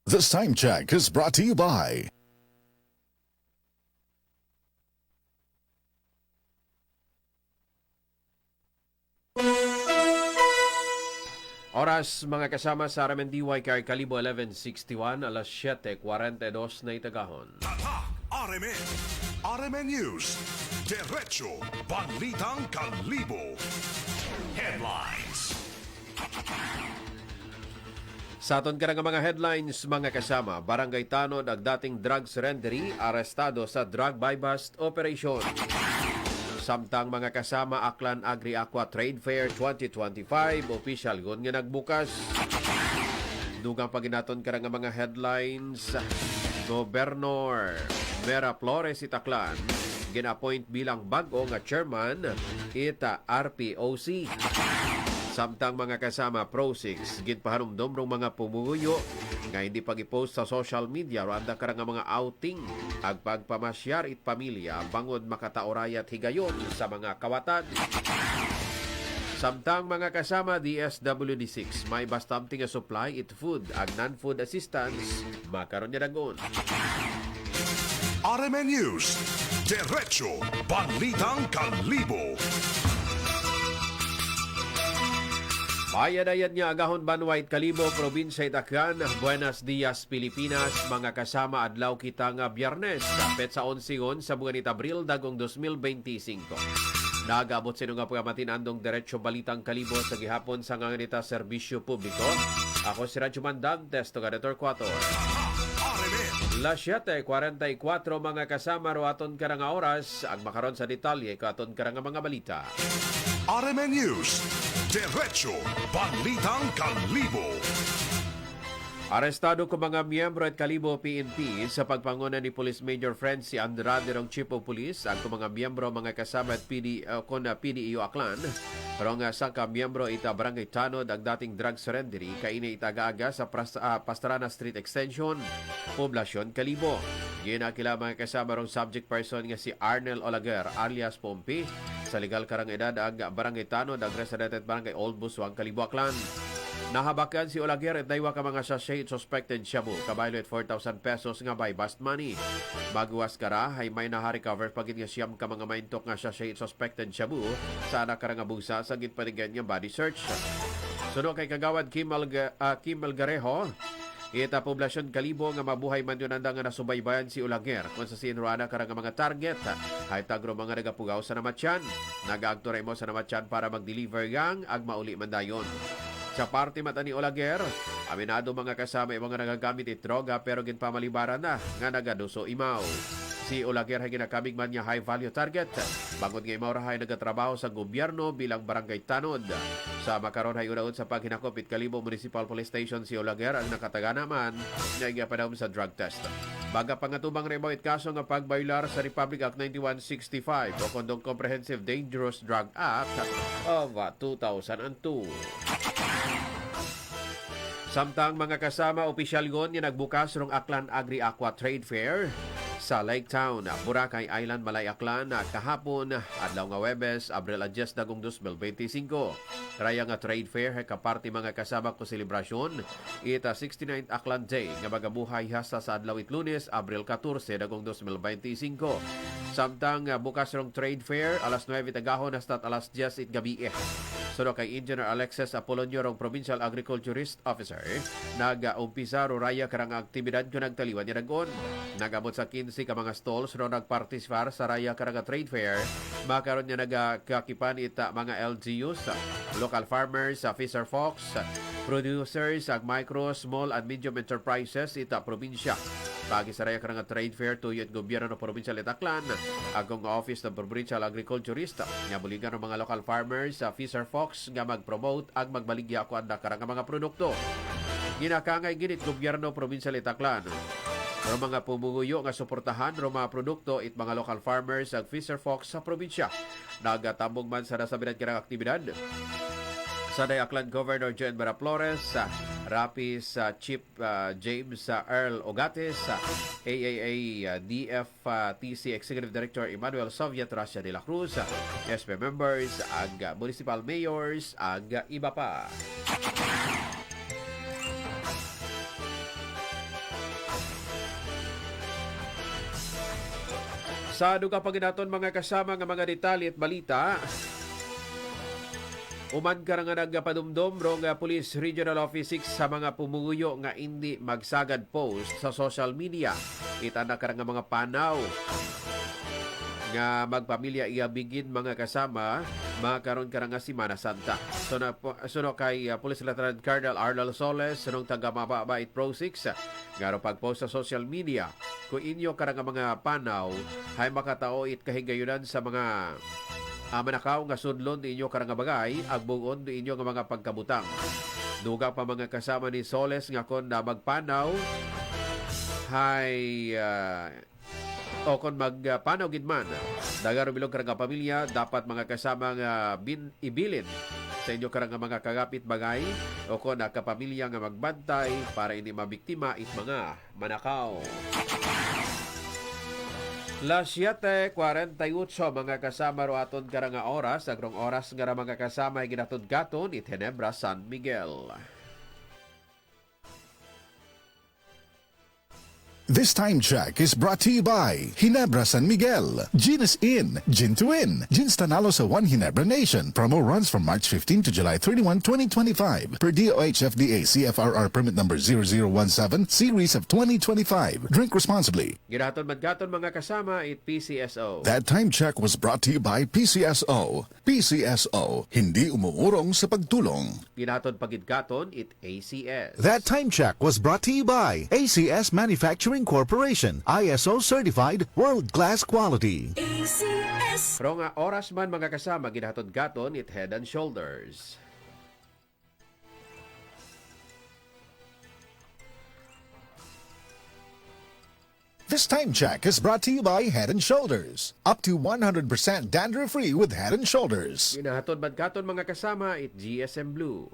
This time check is brought to you by Oras mga kasama sa RMNDY kay Kalibo 1161 alas 7:42 na itagahon. Tatak RMN. RMN News. Diretso Balitang Kalibo. Headlines. Sa aton ka nga mga headlines mga kasama, Barangay Tanod ang dating drug surrendery arestado sa drug buy-bust operation. Samtang mga kasama, Aklan Agri-Aqua Trade Fair 2025, official gun nga nagbukas. Dugang paginaton ka nga mga headlines, Gobernador Vera Flores Itaklan, gina-appoint bilang bago nga chairman, ita RPOC. Samtang mga kasama, Pro6, ginpahanumdom rong mga pumuyo nga hindi pag-ipost sa social media randa karang mga outing ag pagpamasyar it pamilya bangod makataorayat higayon sa mga kawatan. Samtang mga kasama, DSWD6 may bastamting nga supply it food ag non-food assistance makaron niya dagon. RMN News. Diretso Balitang Kalibo. Bayadayan niya agahon Banwait Kalibo, Probinsya Itacan, Buenos Dias, Pilipinas. Mga kasama, adlaw kita nga Biyernes, petsa 11 sa buwan ni Abril, dagong 2025. Nagabot sino nga pagamatin andong Diretso Balitang Kalibo sa gihapon sa nganganita serbisyo publiko. Ako si Radyo Mandantes, Togadetor 4. Las 7:44 mga kasama, roaton karang oras, ang makaron sa detalye katon karang mga balita. RMN News. Diretso Balitang Kalibo. Arestado ko mga miyembro at Kalibo PNP sa pagpanguna ni Police Major Francie Andrade ng Chief of Police ang mga miyembro mga kasama at PDEO Aklan. Pero nga sa miyembro ita Barangay Tanod ang dating drug surrendery kaini itagaaga sa Pastrana Street Extension, Poblasyon Kalibo. Ginakila mga kasama rong subject person nga si Arnel Olaguer alias Pompi sa legal karang edad ang Barangay Tanod ang resident Barangay Old Buswang, Kalibo, Aklan. Nahabakan si Olaguer at daywa ka mga sachet suspected shabu kabaylo at 4,000 pesos nga by bust money. Baguas kara ay may naha-recover pagit nga siyam ka mga maintok nga sachet suspected shabu sa anak karang abusa sa gitpanigan nga body search. Suno kay kagawad Kim Algarejo, ita Poblasyon Kalibo nga mabuhay man yun nga nasubaybayan si Olaguer kung sa sinruana karang mga target ay tagro mga nagapugaw sa namatyan. Nag-aagturay mo sa namatyan para mag-deliver gang ag mauli man dayon. Sa party mata ni Olaguer, aminado mga kasama yung mga nagagamit it droga pero ginpamalibaran na nga nagaduso imaw. Si Olaguer ay ginakamig man niya high value target. Bangod nga imaw rahay nagatrabaho sa gobyerno bilang Barangay Tanod. Sa makaron ay unaon sa paghinakop it Kalibo Municipal Police Station si Olaguer ang nakataga naman nga igapadawom sa drug test. Baga pangatubang remo it kaso nga pagbaylar sa Republic Act 9165 o kondong Comprehensive Dangerous Drug Act of 2002. Samtang mga kasama, opisyal gon nga nagbukas rong Aklan Agri-Aqua Trade Fair sa Lake Town, Boracay Island, Malay, Aklan kahapon, adlaw nga Webes, Abril 10, 2025. Raya nga trade fair ay kaparti mga kasama ko selebrasyon. Ita 69th Aklan Day nga magabuhay hasta sa adlaw it Lunes, Abril 14, 2025. Samtang bukas rong trade fair, alas 9 tagahon hasta alas 10 it gabi. Suno kay Engineer Alexis Apolonio rong Provincial Agriculturist Officer, nag-umpisa raya karang aktibidad ko nagtaliwan niya nagon. Nagabot sa 15 ka mga stalls ro nagpartisipar sa raya karang trade fair. Makaron niya nagkakipan ita mga LGUs, local farmers, Fisher Fox, producers, micro, small and medium enterprises ita probinsya. Pagi sa raya karang trade fair tuyo at gobyerno ng probinsya Letaklan, agong office ng provincial agriculturist nga buligan ng mga local farmers sa Fisher Fox nga mag-promote ag magbaligya ko anda karang mga produkto. Ginakangay ginit gobyerno probinsya Letaklan. Pero mga pumuguyo nga suportahan ng mga produkto it mga local farmers ag Fisher Fox sa probinsya. Nagatambong man sa nasabihan kirang aktibidad. Sa Aklan Governor John Vera Flores, Rapis Chief James Earl Ogates, AAA DFTC Executive Director Emmanuel Soviet Russia de la Cruz, SB members, ag municipal mayors, ag iba pa. Sa dugang paginaton mga kasama nga mga detalye at balita, uman ka nga nagpadumdum rong Police Regional Office 6 sa mga pumuyo nga hindi magsagad post sa social media. Ita na ka nga mga panaw nga magpamilya iabigin mga kasama makaroon ka nga Semana Santa. Suno kay Police Lieutenant Colonel Arnold Soles sunong taga Mababait Pro 6 ngaro pagpost sa social media kung inyo ka nga mga panaw hay makatao it kahigayunan sa mga manakaw nga sudlon di inyo ka nga bagay agbugon di inyo nga mga pagkabutang. Duga pa mga kasama ni Soles nga kon na magpanaw hay o kung magpanaw gid man dagaro bilog karang pamilya dapat mga kasama nga ibilin sa inyo karang mga kagapit bagay o kung nakapamilya nga magbantay para hindi mabiktima it mga manakaw. Las 7:48 mga kasama ro aton karang oras agrong oras nga mga kasama ay ginatudgaton it Ginebra San Miguel. This time check is brought to you by Ginebra San Miguel. Gin is in, Gin to win. Gin's Tanalo sa One Ginebra Nation. Promo runs from March 15 to July 31, 2025. Per DOH FDA CFRR permit number 0017 series of 2025. Drink responsibly. Ginaton madgaton mga kasama it PCSO. That time check was brought to you by PCSO. PCSO, hindi umuurong sa pagtulong. Ginaton pagidgaton it ACS. That time check was brought to you by ACS Manufacturing Corporation, ISO certified world-class quality. ACS. Pero nga oras man mga kasama ginatod gaton it Head and Shoulders. This time check is brought to you by Head and Shoulders. Up to 100% dandruff-free with Head and Shoulders. Ginahatod man gaton mga kasama it GSM Blue.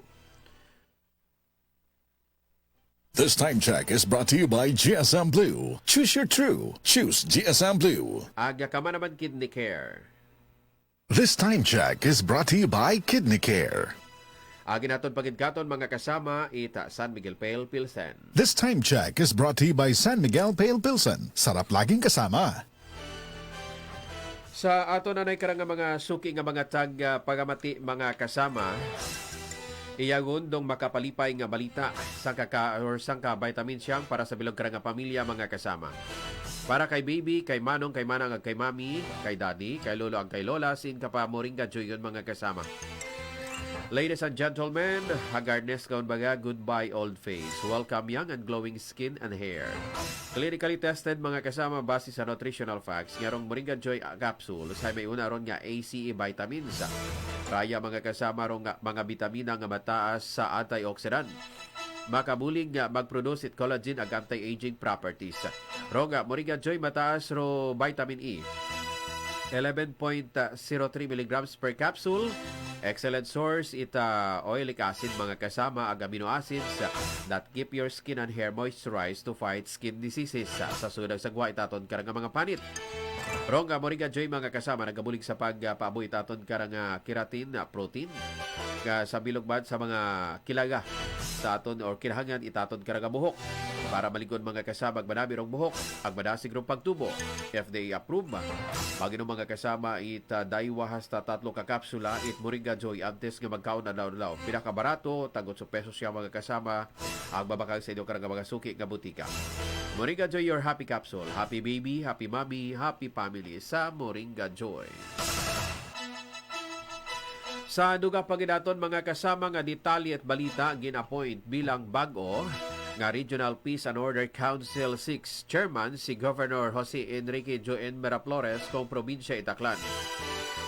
This time check is brought to you by GSM Blue. Choose your true. Choose GSM Blue. Aga ka man naman Kidney Care. This time check is brought to you by Kidney Care. Agi naton pagidgaton mga kasama ita San Miguel Pale Pilsen. This time check is brought to you by San Miguel Pale Pilsen. Sarap laging kasama. Sa ato nanay karang mga suki nga mga tag pagamati mga kasama. Iyagon dong makapalipay nga balita sang ka vitamin siyang para sa bilog karang pamilya mga kasama. Para kay baby, kay manong, kay manang, kay mami, kay daddy, kay lolo, kay lola, sin ka pa moringa joyon mga kasama. Ladies and gentlemen, haggardness kaun baga, goodbye old face. Welcome young and glowing skin and hair. Clinically tested mga kasama base sa nutritional facts. Ngarong Moringa Joy capsule sa may una ron nga ACE vitamins. Raya mga kasama ron nga mga bitamina nga mataas sa antioxidant. Makabuling nga mag-produce it collagen ag anti-aging properties. Ron nga Moringa Joy mataas ro vitamin E. 11.03 mg per capsule. Excellent source ita oilic acid mga kasama ag amino acids that keep your skin and hair moisturized to fight skin diseases. Sa sunod sagwa itaton karang mga panit. Ronga Moringa Joy mga kasama nagabulig sa pagpaaboy itaton karang keratin protein sa bilogbad sa mga kilaga sa aton or kinahangan itaton karang buhok para maligon mga kasama ag manami rong buhok ag madasig rong pagtubo. FDA approved ba? Pagino mga kasama daywa hasta 3 ka kapsula it Moringa Joy antes nga magkaon na daw. Pinakabarato tagot sa pesos siya mga kasama ang babakag sa inyo karang mga suki nga butika. Moringa Joy, your happy capsule. Happy baby, happy mommy, happy family sa Moringa Joy. Sa duga paginaton mga kasama nga detalye at balita gin-appoint bilang bag-o nga Regional Peace and Order Council 6 Chairman si Governor Jose Enrique Joen Miraflores kong probinsya Itaclan.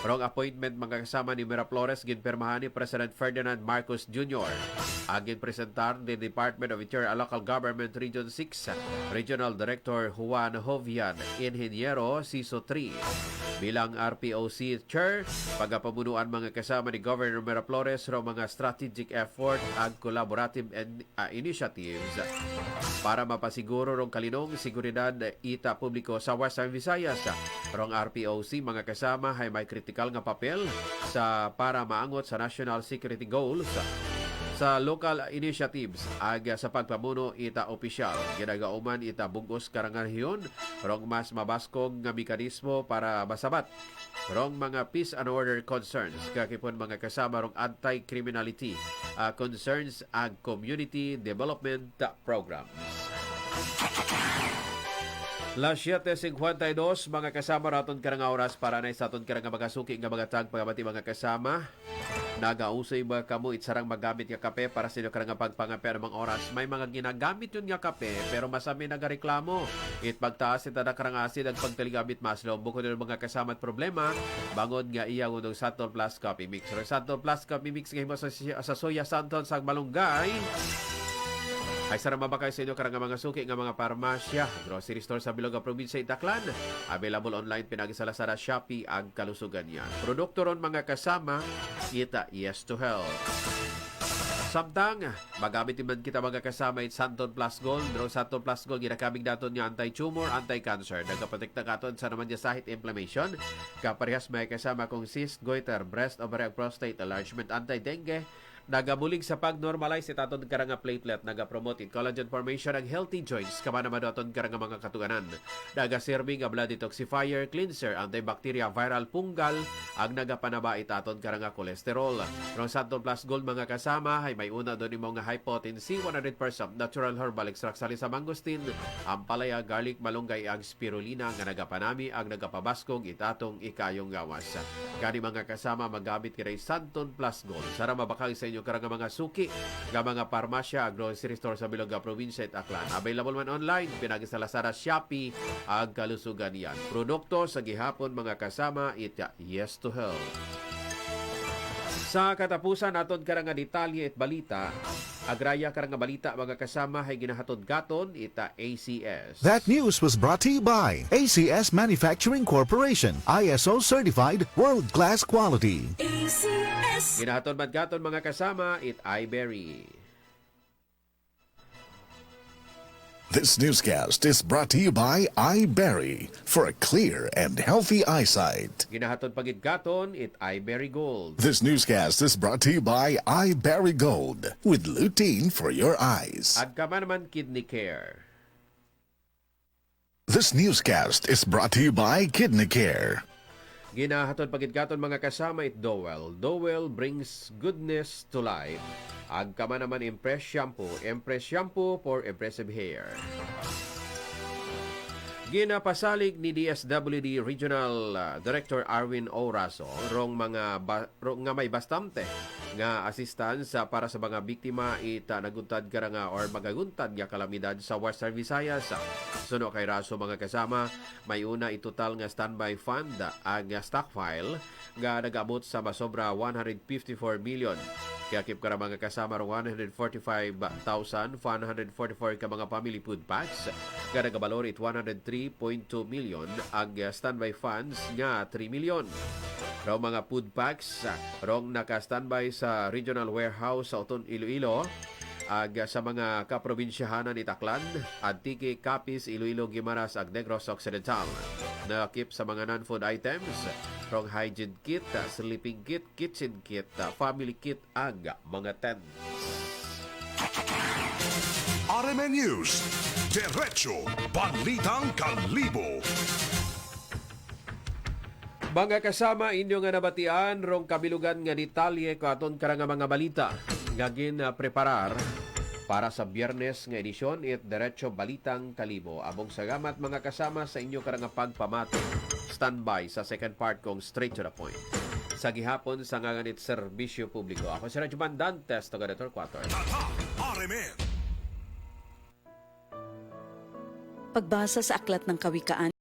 Wrong appointment mga kasama ni Miraflores ginpermahan ni President Ferdinand Marcos Jr. Agin presentar ni Department of Interior and Local Government Region 6 Regional Director Juan Jovian Ingeniero Siso 3 bilang RPOC Chair pagapamunuan mga kasama ni Governor Miraflores ro mga strategic effort ag collaborative initiatives para mapasiguro rong kalinong seguridad ita publiko sa Western Visayas. Rong RPOC mga kasama hay may critical nga papel sa para maangot sa national security goals Sa local initiatives ag sa pagpamuno ita opisyal ginagauman ita bugos karang rehiyon rong mas mabaskog nga mekanismo para masabat rong mga peace and order concerns kakipon mga kasama rong anti-criminality concerns ag community development programs. Las 7:52 mga kasama raton karang oras para na sa aton karang mga suki nga mga tag pagabati mga kasama. Nagausay ba kamo itsarang magamit nga kape para sa inyo karang pagpangaper mga oras. May mga ginagamit yun nga kape pero masami nagareklamo. It pagtaas ita na karang asid ag pagtaligamit mas lo bukod ng mga kasama at problema bangon nga iya unong Santol Plus Coffee Mix. Santol Plus Coffee Mix nga himo sa Soya Santon sa Malunggay. Ay sarang mabakay sa inyo karang mga suki nga mga parmasya, grocery store sa Bilog nga probinsya Itaklan. Available online pinagi sa Lazada, Shopee ang kalusugan niya. Produkto ron mga kasama, ita yes to health. Samtang, magamit man kita mga kasama it Santon Plus Gold. Pero Santon Plus Gold, ginakaming natin niya anti-tumor, anti-cancer. Nagkaprotekta katon sa naman niya sahit inflammation. Kaparehas may kasama kong cyst, goiter, breast, ovarian, prostate, enlargement, anti-dengue. Nagabulig sa pag-normalize itaton karang platelet, nagapromote in collagen formation ang healthy joints kama naman aton karang mga katuganan. Nagaserving a blood detoxifier, cleanser, antibacteria, viral, punggal ang nagapanaba itaton karang cholesterol. From Santon Plus Gold mga kasama ay may una doon yung mga high potency 100% natural herbal extract sa mangosteen, ampalaya, garlic, malunggay ang spirulina nga nagapanami ang nagapabaskog itatong ikayong gawas. Kani mga kasama magamit kay Santon Plus Gold. Sara mabakal sa inyo karang mga suki nga mga parmasya, grocery store sa Bilog nga probinsya at Aklan. Available man online, pinagi sa Lazada, Shopee, ang kalusugan yan. Produkto sa gihapon mga kasama, ita yes to health. Sa katapusan naton karang detalye at balita, agraya karang balita mga kasama ay ginahatod gaton ita ACS. That news was brought to you by ACS Manufacturing Corporation, ISO certified world-class quality. ACS. Ginahatod man gaton mga kasama it iBerry. This newscast is brought to you by iBerry for a clear and healthy eyesight. Ginahatod pagid gaton it iBerry Gold. This newscast is brought to you by iBerry Gold with lutein for your eyes. Ag kama naman Kidney Care. This newscast is brought to you by Kidney Care. Ginahatod pagid-gaton mga kasama it Dowell. Dowell brings goodness to life. Ag kama naman Empress Shampoo for impressive hair. Ginapasalig ni DSWD Regional Director Arwin Oraso rong nga may bastante nga assistance para sa mga biktima ita naguntad karanga or magaguntad nga kalamidad sa Western Visayas. Suno kay Raso mga kasama, may una itotal nga standby fund ang stockpile nga nagabot sa masobra 154 million. Kaya kip ka mga kasama rong 145,544 ka mga family food packs nga nagabalor it 103.2 million ang standby funds nga 3 million. Raw mga food packs rong naka-standby sa regional warehouse sa Oton, Iloilo ag sa mga kaprobinsyahanan ni Taclan, Antique, Capiz, Iloilo, Guimaras ag Negros Occidental. Nakip sa mga non-food items rong hygiene kit, sleeping kit, kitchen kit, family kit ag mga tents. RMN News, Diretso Balitang Kalibo. Mga kasama, inyo nga nabatian rong kabilugan nga detalye katon karang mga balita nga preparar para sa Biyernes nga edisyon it Diretso Balitang Kalibo. Abong salamat mga kasama sa inyo karang pagpamato. Standby sa second part kong straight to the point. Sa gihapon sa nganganit serbisyo publiko. Ako si Radyo Mandantes, Togadetor 4. RMN. Pagbasa sa Aklat ng Kawikaan